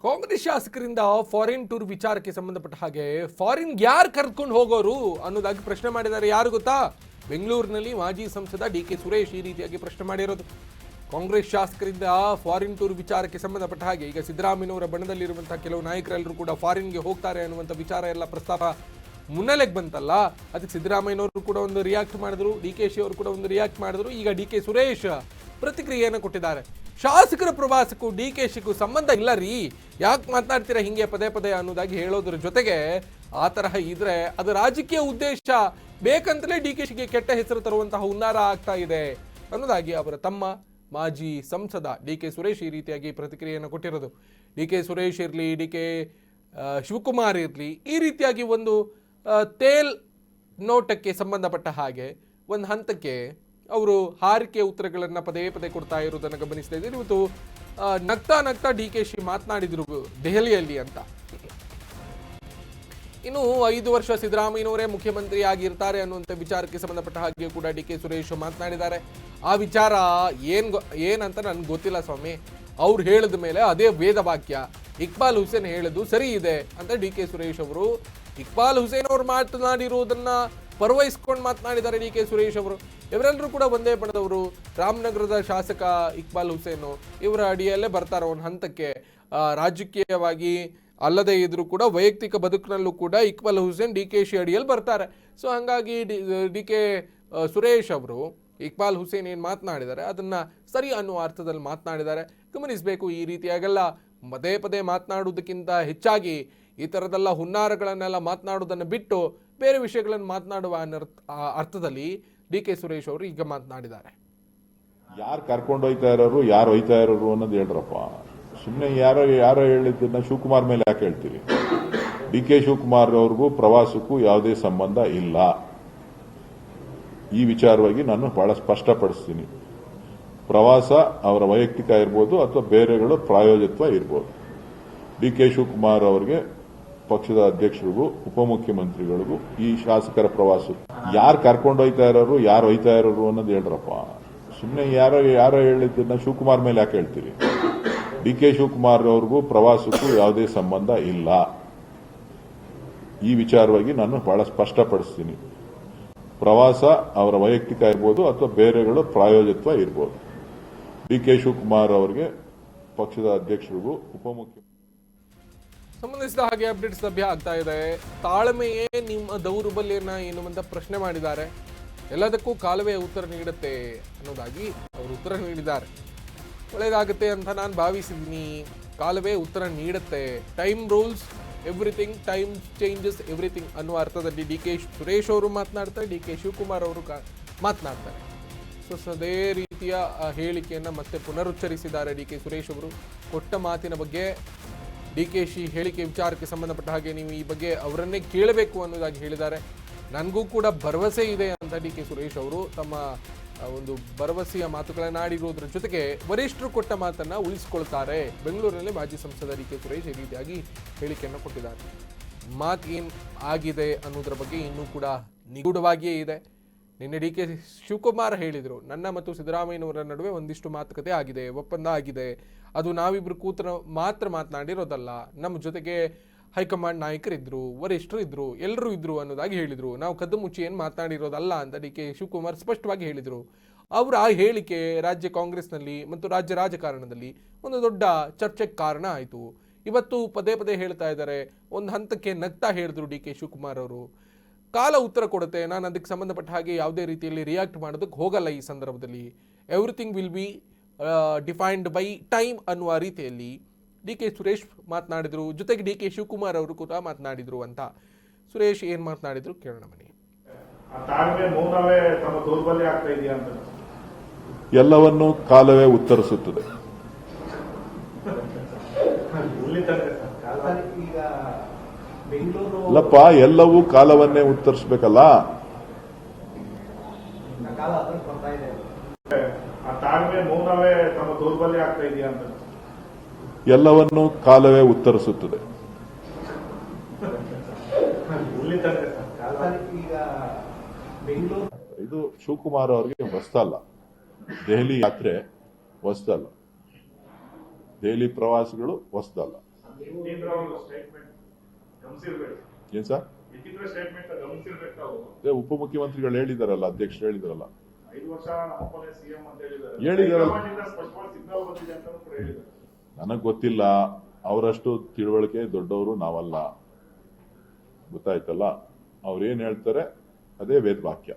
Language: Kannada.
ಕಾಂಗ್ರೆಸ್ ಶಾಸಕರಿಂದ ಫಾರಿನ್ ಟೂರ್ ವಿಚಾರಕ್ಕೆ ಸಂಬಂಧಪಟ್ಟ ಹಾಗೆ ಫಾರಿನ್ ಯಾರು ಕರೆದುಕೊಂಡು ಹೋಗೋರು ಅನ್ನೋದಾಗಿ ಪ್ರಶ್ನೆ ಮಾಡಿದ್ದಾರೆ. ಯಾರು ಗೊತ್ತಾ? ಬೆಂಗಳೂರಿನಲ್ಲಿ ಮಾಜಿ ಸಂಸದ ಡಿ.ಕೆ. ಸುರೇಶ್ ಈ ರೀತಿಯಾಗಿ ಪ್ರಶ್ನೆ ಮಾಡಿರೋದು. ಕಾಂಗ್ರೆಸ್ ಶಾಸಕರಿಂದ ಫಾರಿನ್ ಟೂರ್ ವಿಚಾರಕ್ಕೆ ಸಂಬಂಧಪಟ್ಟ ಹಾಗೆ ಈಗ ಸಿದ್ದರಾಮಯ್ಯನವರ ಬಣದಲ್ಲಿರುವಂತಹ ಕೆಲವು ನಾಯಕರೆಲ್ಲರೂ ಕೂಡ ಫಾರಿನ್ಗೆ ಹೋಗ್ತಾರೆ ಅನ್ನುವಂಥ ವಿಚಾರ ಎಲ್ಲ ಪ್ರಸ್ತಾಪ ಮುನ್ನೆಲೆಗೆ ಬಂತಲ್ಲ, ಅದಕ್ಕೆ ಸಿದ್ದರಾಮಯ್ಯನವರು ಕೂಡ ಒಂದು ರಿಯಾಕ್ಟ್ ಮಾಡಿದ್ರು, ಡಿ.ಕೆ.ಶಿ ಅವರು ಕೂಡ ಒಂದು ರಿಯಾಕ್ಟ್ ಮಾಡಿದ್ರು. ಈಗ ಡಿ.ಕೆ. ಸುರೇಶ್ ಪ್ರತಿಕ್ರಿಯೆಯನ್ನು ಕೊಟ್ಟಿದ್ದಾರೆ. ಶಾಸಕರ ಪ್ರವಾಸಕ್ಕೂ ಡಿ.ಕೆ.ಶಿಗೂ ಸಂಬಂಧ ಇಲ್ಲ ರೀ, ಯಾಕೆ ಮಾತನಾಡ್ತೀರಾ ಹಿಂಗೆ ಪದೇ ಪದೇ ಅನ್ನೋದಾಗಿ ಹೇಳೋದ್ರ ಜೊತೆಗೆ ಆ ತರಹ ಇದ್ರೆ ಅದು ರಾಜಕೀಯ ಉದ್ದೇಶ, ಬೇಕಂತಲೇ ಡಿ.ಕೆ.ಶಿಗೆ ಕೆಟ್ಟ ಹೆಸರು ತರುವಂತಹ ಹುನ್ನಾರ ಆಗ್ತಾ ಇದೆ ಅನ್ನೋದಾಗಿ ಅವರ ತಮ್ಮ ಮಾಜಿ ಸಂಸದ ಡಿ.ಕೆ. ಸುರೇಶ್ ಈ ರೀತಿಯಾಗಿ ಪ್ರತಿಕ್ರಿಯೆಯನ್ನು ಕೊಟ್ಟಿರೋದು. ಡಿ.ಕೆ. ಸುರೇಶ್ ಇರಲಿ, ಡಿ.ಕೆ. ಶಿವಕುಮಾರ್ ಇರಲಿ, ಈ ರೀತಿಯಾಗಿ ಒಂದು ತೇಲ್ ನೋಟಕ್ಕೆ ಸಂಬಂಧಪಟ್ಟ ಹಾಗೆ ಒಂದು ಹಂತಕ್ಕೆ ಅವರು ಹಾರಿಕೆ ಉತ್ತರಗಳನ್ನು ಪದೇ ಪದೇ ಕೊಡ್ತಾ ಇರೋದನ್ನು ಗಮನಿಸ್ತಾ ಇದ್ದೀರಿ. ಇವತ್ತು ನಗ್ತಾ ನಗ್ತಾ ಡಿ.ಕೆ.ಶಿ ಮಾತನಾಡಿದ್ರು ದೆಹಲಿಯಲ್ಲಿ ಅಂತ. ಇನ್ನು 5 ವರ್ಷ ಸಿದ್ದರಾಮಯ್ಯನವರೇ ಮುಖ್ಯಮಂತ್ರಿ ಆಗಿರ್ತಾರೆ ಅನ್ನುವಂಥ ವಿಚಾರಕ್ಕೆ ಸಂಬಂಧಪಟ್ಟ ಹಾಗೆ ಕೂಡ ಡಿ.ಕೆ. ಸುರೇಶ್ ಮಾತನಾಡಿದ್ದಾರೆ. ಆ ವಿಚಾರ ಏನಂತ ನನ್ಗೆ ಗೊತ್ತಿಲ್ಲ ಸ್ವಾಮಿ, ಅವ್ರು ಹೇಳಿದ ಮೇಲೆ ಅದೇ ವೇದ ವಾಕ್ಯ. ಇಕ್ಬಾಲ್ ಹುಸೇನ್ ಹೇಳೋದು ಸರಿ ಇದೆ ಅಂತ ಡಿ.ಕೆ. ಸುರೇಶ್ ಅವರು, ಇಕ್ಬಾಲ್ ಹುಸೇನ್ ಅವರು ಮಾತನಾಡಿರುವುದನ್ನ ಪರವಹಿಸ್ಕೊಂಡು ಮಾತನಾಡಿದ್ದಾರೆ ಡಿ.ಕೆ. ಸುರೇಶ್ ಅವರು. ಇವರೆಲ್ಲರೂ ಕೂಡ ಒಂದೇ ಬಣದವರು. ರಾಮನಗರದ ಶಾಸಕ ಇಕ್ಬಾಲ್ ಹುಸೇನ್ ಇವರ ಅಡಿಯಲ್ಲೇ ಬರ್ತಾರೆ ಒಂದು ಹಂತಕ್ಕೆ. ರಾಜಕೀಯವಾಗಿ ಅಲ್ಲದೆ ಇದ್ರೂ ಕೂಡ ವೈಯಕ್ತಿಕ ಬದುಕಿನಲ್ಲೂ ಕೂಡ ಇಕ್ಬಾಲ್ ಹುಸೇನ್ ಡಿ.ಕೆ.ಶಿ ಅಡಿಯಲ್ಲಿ ಬರ್ತಾರೆ. ಸೊ ಹಾಗಾಗಿ ಡಿ.ಕೆ. ಸುರೇಶ್ ಅವರು ಇಕ್ಬಾಲ್ ಹುಸೇನ್ ಏನು ಮಾತನಾಡಿದ್ದಾರೆ ಅದನ್ನ ಸರಿ ಅನ್ನುವ ಅರ್ಥದಲ್ಲಿ ಮಾತನಾಡಿದ್ದಾರೆ. ಗಮನಿಸಬೇಕು, ಈ ರೀತಿಯಾಗೆಲ್ಲ ಪದೇ ಪದೇ ಮಾತನಾಡುವುದಕ್ಕಿಂತ ಹೆಚ್ಚಾಗಿ ಈ ಥರದೆಲ್ಲ ಹುನ್ನಾರಗಳನ್ನೆಲ್ಲ ಮಾತನಾಡುವುದನ್ನು ಬಿಟ್ಟು ಬೇರೆ ವಿಷಯಗಳನ್ನು ಮಾತನಾಡುವ ಅರ್ಥದಲ್ಲಿ ಡಿ.ಕೆ. ಸುರೇಶ್ ಅವರು ಈಗ ಮಾತನಾಡಿದ್ದಾರೆ. ಯಾರು ಕರ್ಕೊಂಡು ಹೋಯ್ತಾ ಇರೋರು, ಯಾರು ಹೋಯ್ತಾ ಇರೋರು ಅನ್ನೋದು ಹೇಳ್ರಪ್ಪ. ಸುಮ್ಮನೆ ಯಾರೋ ಹೇಳಿದ್ದನ್ನ ಶಿವಕುಮಾರ್ ಮೇಲೆ ಯಾಕೆ ಹೇಳ್ತೀರಿ? ಡಿ.ಕೆ. ಶಿವಕುಮಾರ್ ಅವ್ರಿಗೂ ಪ್ರವಾಸಕ್ಕೂ ಯಾವುದೇ ಸಂಬಂಧ ಇಲ್ಲ. ಈ ವಿಚಾರವಾಗಿ ನಾನು ಬಹಳ ಸ್ಪಷ್ಟಪಡಿಸ್ತೀನಿ. ಪ್ರವಾಸ ಅವರ ವೈಯಕ್ತಿಕ ಇರ್ಬೋದು ಅಥವಾ ಬೇರೆಗಳು ಪ್ರಾಯೋಜಕತ್ವ ಇರ್ಬೋದು. ಡಿ.ಕೆ. ಶಿವಕುಮಾರ್ ಅವರಿಗೆ ಪಕ್ಷದ ಅಧ್ಯಕ್ಷರಿಗೂ ಉಪಮುಖ್ಯಮಂತ್ರಿಗಳಿಗೂ ಈ ಶಾಸಕರ ಪ್ರವಾಸ ಯಾರು ಕರ್ಕೊಂಡು ಹೋಯ್ತಾ ಇರೋರು, ಯಾರು ಹೋಯ್ತಾ ಇರೋರು ಅನ್ನೋದು ಹೇಳ್ರಪ್ಪ. ಸುಮ್ಮನೆ ಯಾರೋ ಹೇಳಿದ್ದನ್ನ ಶಿವಕುಮಾರ್ ಮೇಲೆ ಯಾಕೆ ಹೇಳ್ತೀರಿ? ಡಿ.ಕೆ. ಶಿವಕುಮಾರ್ ಅವ್ರಿಗೂ ಪ್ರವಾಸಕ್ಕೂ ಯಾವುದೇ ಸಂಬಂಧ ಇಲ್ಲ. ಈ ವಿಚಾರವಾಗಿ ನಾನು ಬಹಳ ಸ್ಪಷ್ಟಪಡಿಸ್ತೀನಿ. ಪ್ರವಾಸ ಅವರ ವೈಯಕ್ತಿಕ ಇರ್ಬೋದು ಅಥವಾ ಬೇರೆಗಳು ಪ್ರಾಯೋಜಕತ್ವ ಇರ್ಬೋದು. ಡಿ.ಕೆ. ಶಿವಕುಮಾರ್ ಅವರಿಗೆ ಪಕ್ಷದ ಅಧ್ಯಕ್ಷರಿಗೂ ಉಪಮುಖ್ಯಮಂತ್ರಿ ಸಂಬಂಧಿಸಿದ ಹಾಗೆ ಅಪ್ಡೇಟ್ಸ್ ಲಭ್ಯ ಆಗ್ತಾ ಇದೆ. ತಾಳ್ಮೆಯೇ ನಿಮ್ಮ ದೌರ್ಬಲ್ಯನ ಎನ್ನುವಂತ ಪ್ರಶ್ನೆ ಮಾಡಿದ್ದಾರೆ. ಎಲ್ಲದಕ್ಕೂ ಕಾಲುವೆ ಉತ್ತರ ನೀಡುತ್ತೆ ಅನ್ನೋದಾಗಿ ಅವರು ಉತ್ತರ ನೀಡಿದ್ದಾರೆ. ಒಳ್ಳೆಯದಾಗುತ್ತೆ ಅಂತ ನಾನು ಭಾವಿಸಿದ್ದೀನಿ. ಕಾಲುವೆ ಉತ್ತರ ನೀಡುತ್ತೆ. Time rules everything, time changes everything ಅನ್ನುವ ಅರ್ಥದಲ್ಲಿ ಡಿ.ಕೆ. ಸುರೇಶ್ ಅವರು ಮಾತನಾಡ್ತಾರೆ, ಡಿ.ಕೆ. ಶಿವಕುಮಾರ್ ಅವರು ಮಾತನಾಡ್ತಾರೆ. ಸೊ ಅದೇ ರೀತಿಯ ಹೇಳಿಕೆಯನ್ನು ಮತ್ತೆ ಪುನರುಚ್ಚರಿಸಿದ್ದಾರೆ ಡಿ.ಕೆ. ಸುರೇಶ್ ಅವರು. ಕೊಟ್ಟ ಮಾತಿನ ಬಗ್ಗೆ ಡಿ.ಕೆ.ಶಿ ಹೇಳಿಕೆ ವಿಚಾರಕ್ಕೆ ಸಂಬಂಧಪಟ್ಟ ಹಾಗೆ ನೀವು ಈ ಬಗ್ಗೆ ಅವರನ್ನೇ ಕೇಳಬೇಕು ಅನ್ನೋದಾಗಿ ಹೇಳಿದ್ದಾರೆ. ನನಗೂ ಕೂಡ ಭರವಸೆ ಇದೆ ಅಂತ ಡಿ.ಕೆ. ಸುರೇಶ್ ಅವರು ತಮ್ಮ ಒಂದು ಭರವಸೆಯ ಮಾತುಗಳನ್ನು ಆಡಿರುವುದರ ಜೊತೆಗೆ ವರಿಷ್ಠರು ಕೊಟ್ಟ ಮಾತನ್ನ ಉಳಿಸಿಕೊಳ್ತಾರೆ. ಬೆಂಗಳೂರಿನಲ್ಲಿ ಮಾಜಿ ಸಂಸದ ಡಿ.ಕೆ. ಸುರೇಶ್ ಈ ರೀತಿಯಾಗಿ ಹೇಳಿಕೆಯನ್ನು ಕೊಟ್ಟಿದ್ದಾರೆ. ಮಾತು ಏನು ಆಗಿದೆ ಅನ್ನೋದ್ರ ಬಗ್ಗೆ ಇನ್ನೂ ಕೂಡ ನಿಗೂಢವಾಗಿಯೇ ಇದೆ. ನಿನ್ನೆ ಡಿ.ಕೆ. ಶಿವಕುಮಾರ್ ಹೇಳಿದರು, ನನ್ನ ಮತ್ತು ಸಿದ್ದರಾಮಯ್ಯನವರ ನಡುವೆ ಒಂದಿಷ್ಟು ಮಾತುಕತೆ ಆಗಿದೆ, ಒಪ್ಪಂದ ಆಗಿದೆ. ಅದು ನಾವಿಬ್ರು ಕೂತ್ರ ಮಾತ್ರ ಮಾತನಾಡಿರೋದಲ್ಲ, ನಮ್ಮ ಜೊತೆಗೆ ಹೈಕಮಾಂಡ್ ನಾಯಕರಿದ್ರು, ವರಿಷ್ಠರು ಇದ್ರು, ಎಲ್ಲರೂ ಇದ್ರು ಅನ್ನೋದಾಗಿ ಹೇಳಿದ್ರು. ನಾವು ಕದ್ದು ಮುಚ್ಚಿ ಏನು ಮಾತನಾಡಿರೋದಲ್ಲ ಅಂತ ಡಿ.ಕೆ. ಶಿವಕುಮಾರ್ ಸ್ಪಷ್ಟವಾಗಿ ಹೇಳಿದರು. ಅವರ ಆ ಹೇಳಿಕೆ ರಾಜ್ಯ ಕಾಂಗ್ರೆಸ್ನಲ್ಲಿ ಮತ್ತು ರಾಜ್ಯ ರಾಜಕಾರಣದಲ್ಲಿ ಒಂದು ದೊಡ್ಡ ಚರ್ಚೆಗೆ ಕಾರಣ ಆಯಿತು. ಇವತ್ತು ಪದೇ ಪದೇ ಹೇಳ್ತಾ ಇದ್ದಾರೆ. ಒಂದು ಹಂತಕ್ಕೆ ನಗ್ತಾ ಹೇಳಿದ್ರು ಡಿ.ಕೆ. ಶಿವಕುಮಾರ್ ಅವರು. ಕಾಲ ಉತ್ತರ ಕೊಡುತ್ತೆ, ನಾನು ಅದಕ್ಕೆ ಸಂಬಂಧಪಟ್ಟ ಹಾಗೆ ಯಾವುದೇ ರೀತಿಯಲ್ಲಿ ರಿಯಾಕ್ಟ್ ಮಾಡೋದಕ್ಕೆ ಹೋಗಲ್ಲ. ಈ ಸಂದರ್ಭದಲ್ಲಿ everything will be defined by time ಅನ್ನುವ ರೀತಿಯಲ್ಲಿ ಡಿ.ಕೆ. ಸುರೇಶ್ ಮಾತನಾಡಿದ್ರು. ಜೊತೆಗೆ ಡಿ.ಕೆ. ಶಿವಕುಮಾರ್ ಅವರು ಕೂಡ ಮಾತನಾಡಿದ್ರು ಅಂತ. ಸುರೇಶ್ ಏನ್ ಮಾತನಾಡಿದ್ರು ಕೇಳೋಣ ಬನ್ನಿ. ಎಲ್ಲವನ್ನೂ ಕಾಲವೇ ಉತ್ತರಿಸುತ್ತದೆ. ಅಲ್ಲಪ್ಪ, ಎಲ್ಲವೂ ಕಾಲವನ್ನೇ ಉತ್ತರಿಸಬೇಕಲ್ಲ. ಎಲ್ಲವನ್ನೂ ಕಾಲವೇ ಉತ್ತರಿಸುತ್ತದೆ. ಇದು ಶಿವಕುಮಾರ್ ಅವರಿಗೆ ಹೊಸದಲ್ಲ. ದೆಹಲಿ ಯಾತ್ರೆ ಹೊಸದಲ್ಲ, ದೆಹಲಿ ಪ್ರವಾಸಗಳು ಹೊಸದಲ್ಲ. ಸ್ಟೇಟ್ಮೆಂಟ್ ಗಮನಿಸಿರ್ಬೇಕು. ಏನ್ ಸರ್? ವಿಚಿತ್ರ ಸ್ಟೇಟ್ಮೆಂಟ್ ಗಮನಿಸಿರ್ಬೇಕು ತಾವು. ಅದೇ ಉಪಮುಖ್ಯಮಂತ್ರಿಗಳು ಹೇಳಿದಾರಲ್ಲ, ಅಧ್ಯಕ್ಷರು ಹೇಳಿದಾರಲ್ಲ, 5 ವರ್ಷ ನಮ್ಮಪ್ಪನೇ ಸಿಎಂ ಅಂತ ಹೇಳಿದ್ದಾರೆ. ಹೇಳಿದಾರಲ್ಲ. ಸ್ಪಷ್ಟವಾಗಿ ಸಿಗ್ನಲ್ ಬಂದಿದೆ ಅಂತ ಕೂಡ ಹೇಳಿದ್ದಾರೆ. ನನಗ್ ಗೊತ್ತಿಲ್ಲ, ಅವರಷ್ಟು ತಿಳುವಳಿಕೆ ದೊಡ್ಡವರು ನಾವಲ್ಲ, ಗೊತ್ತಾಯ್ತಲ್ಲ. ಅವ್ರೇನ್ ಹೇಳ್ತಾರೆ ಅದೇ ವೇದ ವಾಕ್ಯ.